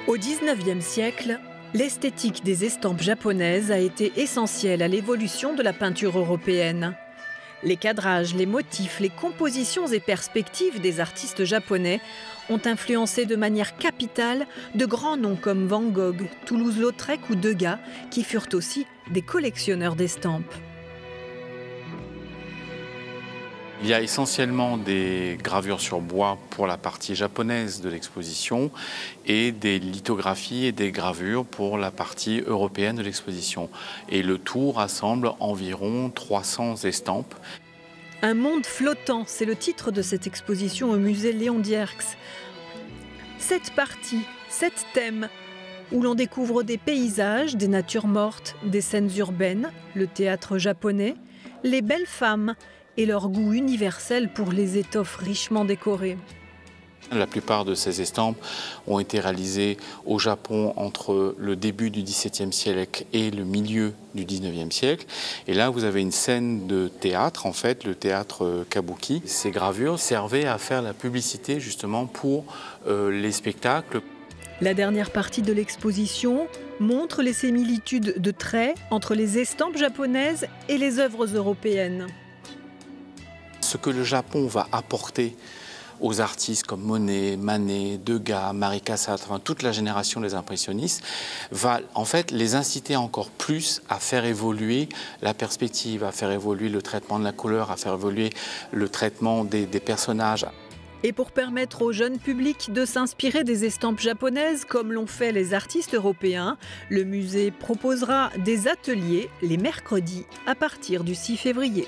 Au XIXe siècle, l'esthétique des estampes japonaises a été essentielle à l'évolution de la peinture européenne. Les cadrages, les motifs, les compositions et perspectives des artistes japonais ont influencé de manière capitale de grands noms comme Van Gogh, Toulouse-Lautrec ou Degas, qui furent aussi des collectionneurs d'estampes. Il y a essentiellement des gravures sur bois pour la partie japonaise de l'exposition et des lithographies et des gravures pour la partie européenne de l'exposition. Et le tout rassemble environ 300 estampes. Un monde flottant, c'est le titre de cette exposition au musée Léon Dierks. 7 parties, 7 thèmes, où l'on découvre des paysages, des natures mortes, des scènes urbaines, le théâtre japonais, les belles femmes et leur goût universel pour les étoffes richement décorées. La plupart de ces estampes ont été réalisées au Japon entre le début du XVIIe siècle et le milieu du XIXe siècle. Et là, vous avez une scène de théâtre, en fait, le théâtre kabuki. Ces gravures servaient à faire la publicité justement pour les spectacles. La dernière partie de l'exposition montre les similitudes de traits entre les estampes japonaises et les œuvres européennes. Ce que le Japon va apporter aux artistes comme Monet, Manet, Degas, Marie Cassatt, enfin toute la génération des impressionnistes, va en fait les inciter encore plus à faire évoluer la perspective, à faire évoluer le traitement de la couleur, à faire évoluer le traitement des personnages. Et pour permettre au jeune public de s'inspirer des estampes japonaises comme l'ont fait les artistes européens, le musée proposera des ateliers les mercredis à partir du 6 février.